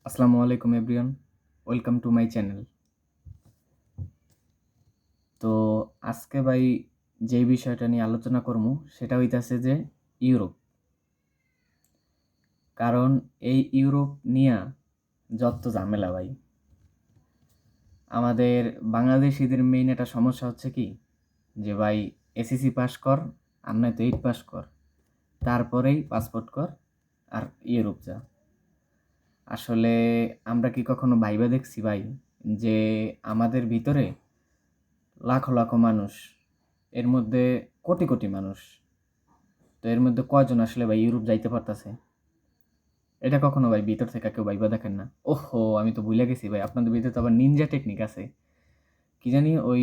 আসসালামু আলাইকুম everyone, welcome to my channel. তো আজকে ভাই যেই বিষয়টা নিয়ে আলোচনা করবো সেটা হইতাছে যে ইউরোপ। কারণ এই ইউরোপ নিয়া যত ঝামেলা ভাই, আমাদের বাংলাদেশিদের মেইন একটা সমস্যা হচ্ছে কি যে ভাই এসএসসি পাস কর আর নয়তো 8 পাস কর, তারপরেই পাসপোর্ট কর আর ইউরোপ যা। আসলে আমরা কি কখনো ভাইবা দেখছি ভাই যে আমাদের ভিতরে লাখো লাখো মানুষ, এর মধ্যে কোটি কোটি মানুষ, তো এর মধ্যে কয়জন আসলে ভাই ইউরোপ যাইতে পারতাছে? এটা কখনো ভাই ভিতর থেকে কেউ ভাইবা দেখেন না? ওহো, আমি তো ভুলে গেছি ভাই, আপনাদের ভিতরে তো আবার নিনজা টেকনিক আছে। কি জানি ওই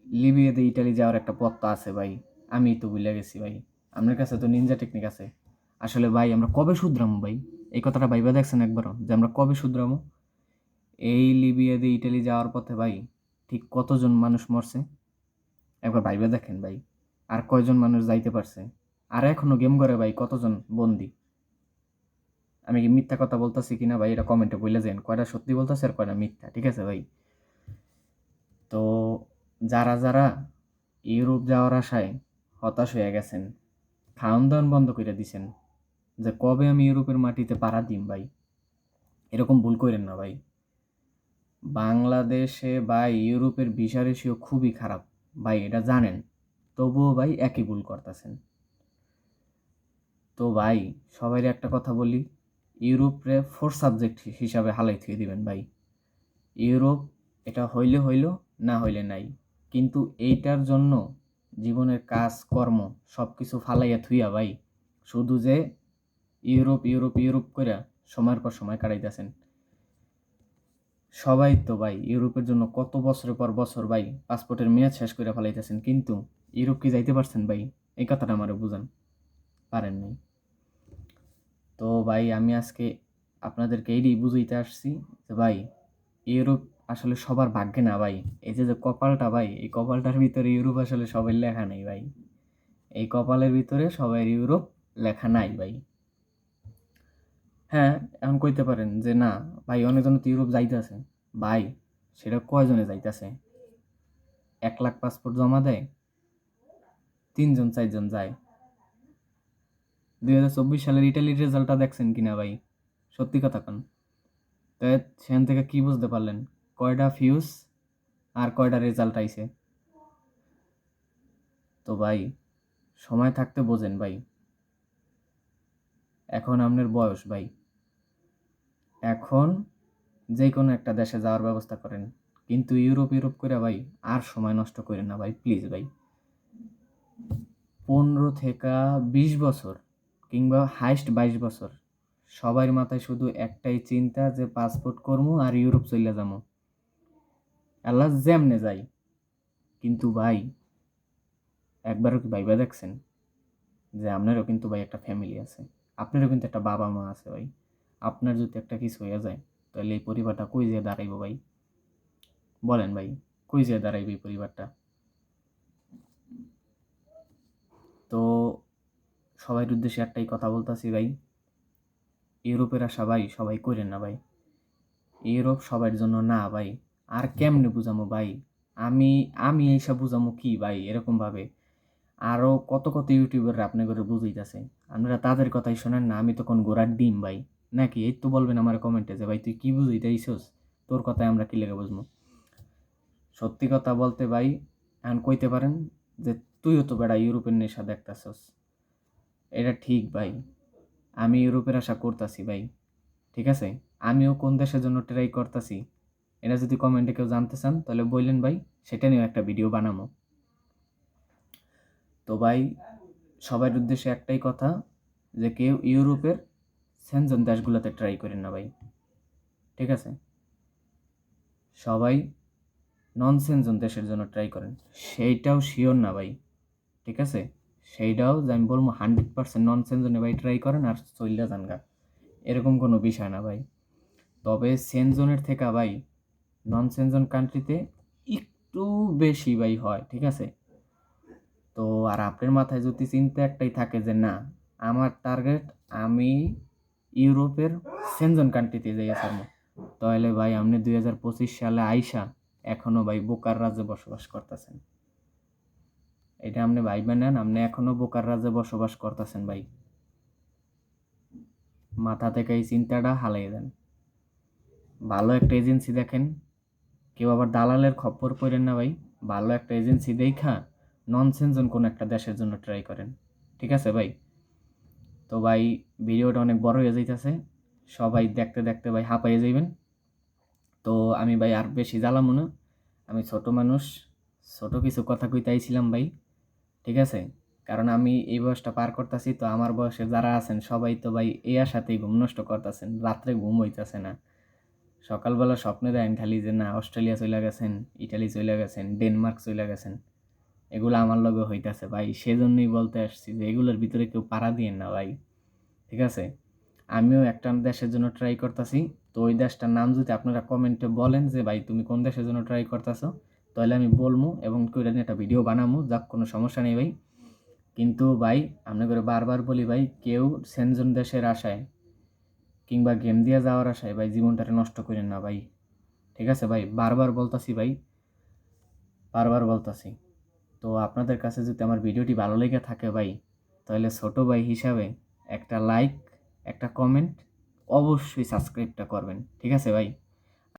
লিবিয়াতে ইটালি যাওয়ার একটা পথ তো আছে ভাই, আমি তো ভুলে গেছি ভাই। আপনার কাছে তো নিনজা টেকনিক আছে। আসলে ভাই আমরা কবে শুধরামো ভাই? এই কথাটা ভাইবা দেখছেন একবারও যে আমরা কবে শুধরামো? এই লিবিয়া দিয়ে ইটালি যাওয়ার পথে ভাই ঠিক কতজন মানুষ মরছে একবার ভাইবা দেখেন ভাই। আর কয়জন মানুষ যাইতে পারছে? আর এখনো গেম করে ভাই কতজন বন্দি? আমি কি মিথ্যা কথা বলতেছি কিনা ভাই এটা কমেন্টে বলে যান, কয়টা সত্যি বলতেছে আর কয়টা মিথ্যা, ঠিক আছে ভাই? তো যারা যারা ইউরোপ যাওয়ার আশায় হতাশ হয়ে গেছেন, খাওয়ান দাওয়ান বন্ধ করে দিছেন যে কবে আমি ইউরোপের মাটিতে পাড়া দিম ভাই, এরকম ভুল করেন না ভাই। বাংলাদেশে ভাই ইউরোপের ভিসা রেশিও খুবই খারাপ ভাই, এটা জানেন, তবুও ভাই একই ভুল করতেছেন। তো ভাই সবাইরে একটা কথা বলি, ইউরোপরে ফোর্থ সাবজেক্ট হিসাবে হালাই থুয়ে দিবেন ভাই। ইউরোপ এটা হইলে হইল, না হইলে নাই, কিন্তু এইটার জন্য জীবনের কাজ কর্ম সব কিছু ফালাইয়া থুইয়া ভাই শুধু যে ইউরোপ ইউরোপ ইউরোপ কইরা সময়ের পর সময় কাটাইতেছেন। সবাই তো ভাই ইউরোপের জন্য কত বছরের পর বছর ভাই পাসপোর্টের মেয়াদ শেষ করে ফেলাইতেছেন, কিন্তু ইউরোপ কি যাইতে পারছেন ভাই? এই কথাটা আমারে বুঝান, পারেন নাই। তো ভাই আমি আজকে আপনাদেরকে এইটাই বুঝাইতে আসছি যে ভাই ইউরোপ আসলে সবার ভাগ্যে না ভাই। এই যে যে কপালটা ভাই, এই কপালটার ভিতরে ইউরোপ আসলে সবাই লেখা নেই ভাই। এই কপালের ভিতরে সবাই ইউরোপ লেখা নাই ভাই। হ্যাঁ, এখন কইতে পারেন যে না ভাই অনেকজন তো ইউরোপ যাইতেছে। ভাই সেটা কয়জনে যাইতেছে? 1 লাখ পাসপোর্ট জমা দেয়, 3 জন 4 জন যায়। 2024 সালের ইটালির রেজাল্টটা দেখছেন কিনা ভাই? সত্যি কথা কন। তো সেখান থেকে কি বুঝতে পারলেন? কয়টা ফিউজ আর কয়টা রেজাল্ট আইছে? তো ভাই সময় থাকতে বোঝেন ভাই, এখন আপনার বয়স ভাই, এখন যে কোনো একটা দেশে যাওয়ার ব্যবস্থা করেন, কিন্তু ইউরোপ ইউরোপ করে ভাই আর সময় নষ্ট করেন না ভাই, প্লিজ ভাই। 15 থেকে 20 বছর কিংবা হাইস্ট 22 বছর সবার মাথায় শুধু একটাই চিন্তা যে পাসপোর্ট করবো আর ইউরোপ চলে যাবো, আল্লাহ যেমনে যাই। কিন্তু ভাই একবারও কি ভাইবা দেখছেন যে আপনারও কিন্তু ভাই একটা ফ্যামিলি আছে, আপনারও কিন্তু একটা বাবা মা আছে ভাই। আপনার যদি একটা কিছু হয়ে যায় তাহলে এই পরিবারটা কই যেয়ে দাঁড়াইবো ভাই? বলেন ভাই, কই যেয়ে দাঁড়াইবে এই পরিবারটা? তো সবাই উদ্দেশ্যে একটাই কথা বলতাছি ভাই, ইউরোপের আশা ভাই সবাই করেন না ভাই। ইউরোপ সবার জন্য না ভাই। আর কেমনে বুঝামো ভাই? আমি আমি এইসব বুঝামো কি ভাই এরকম ভাবে? আরো কত কত ইউটিউবার আপনি করে বুঝাইতেছে, আপনারা তাদের কথাই শোনেন না? আমি তো কোন ঘোড়ার ডিম ভাই নাকি? এই তো বলবেন আমার কমেন্টে যে ভাই তুই কি বুঝাইতেছিস, তোর কথায় আমরা কি লেগে বুঝবো? সত্যি কথা বলতে ভাই এখন কইতে পারেন যে তুইও তো বেড়া ইউরোপের নেশা দেখতাছস, এটা ঠিক ভাই। আমি ইউরোপের আশা করতাছি ভাই, ঠিক আছে? আমিও কোন দেশের জন্য ট্রাই করতাছি এটা যদি কমেন্টে কেউ জানতে চান তাহলে বললেন ভাই, সেটা নিয়েও একটা ভিডিও বানাবো। তো ভাই সবার উদ্দেশ্যে একটাই কথা, যে কেউ ইউরোপের সেনজন দেশগুলোতে ট্রাই করেন না ভাই, ঠিক আছে? সবাই নন সেনজন দেশের জন্য ট্রাই করেন, সেইটাও শিওর না ভাই, ঠিক আছে? সেইটাও যে আমি বলবো 100% নন সেনজনে ভাই ট্রাই করেন আর চইলা যান গা, এরকম কোনো বিষয় না ভাই। তবে সেনজনের থেকে ভাই নন সেনজন কান্ট্রিতে একটু বেশি ভাই হয়, ঠিক আছে? তো আর আপনার মাথায় যদি চিন্তা একটাই থাকে যে না আমার টার্গেট আমি ইউরোপের সেনজন কান্ট্রিতে যাইয়া ছাড়বো, তাহলে ভাই আপনি 2025 সালে আইসা এখনো ভাই বোকার রাজ্যে বসবাস করতেছেন। এটা আপনি ভাইবা নেন, আপনি এখনো বোকার রাজ্যে বসবাস করতেছেন ভাই। মাথা থেকে এই চিন্তাটা হালাই দেন। ভালো একটা এজেন্সি দেখেন, কেউ আবার দালালের খপ্পর পড়েন না ভাই। ভালো একটা এজেন্সি দেখা ননসেন্সন কোনো একটা দেশের জন্য ট্রাই করেন, ঠিক আছে ভাই? তো ভাই ভিডিওটা অনেক বড় হয়ে যাইতেছে, সবাই দেখতে দেখতে ভাই হাঁপাইয়ে যাইবেন। তো আমি ভাই আর বেশি জ্বালামো না, আমি ছোট মানুষ, ছোট কিছু কথা কইতে আইছিলাম ভাই, ঠিক আছে? কারণ আমি এই বয়সটা পার করতেছি, তো আমার বয়সে যারা আছেন সবাই তো ভাই এই আশাতেই ঘুম নষ্ট করতেছেন, রাত্রে ঘুম হইতেছে না। সকালবেলা স্বপ্নে দেখেন খালি যে না অস্ট্রেলিয়া চলে গেছেন, ইটালি চলে গেছেন, ডেনমার্ক চলে গেছেন। এগুলো আমার লগে হইতাছে ভাই, সেজন্যই বলতে আসছি যে এগুলোর ভিতরে কেউ পাড়া দিয়েন না ভাই, ঠিক আছে? আমিও একটা দেশের জন্য ট্রাই করতেছি। তো ওই দেশটার নাম যদি আপনারা কমেন্টে বলেন যে ভাই তুমি কোন দেশের জন্য ট্রাই করতেছো, তাহলে আমি বলবো এবং কইরা নিয়ে একটা ভিডিও বানাবো, যাক কোনো সমস্যা নেই ভাই। কিন্তু ভাই আপনাদের বারবার বলি ভাই, কেউ সেনজন দেশের আশায় কিংবা গেম দিয়ে যাওয়ার আশায় ভাই জীবনটাকে নষ্ট করেন না ভাই, ঠিক আছে ভাই? বারবার বলতাছি ভাই, বারবার বলতাছি। তো আপনাদের কাছে যদি আমার ভিডিওটি ভালো লেগে থাকে ভাই, তাহলে ছোট ভাই হিসাবে একটা লাইক, একটা কমেন্ট, অবশ্যই সাবস্ক্রাইবটা করবেন, ঠিক আছে ভাই?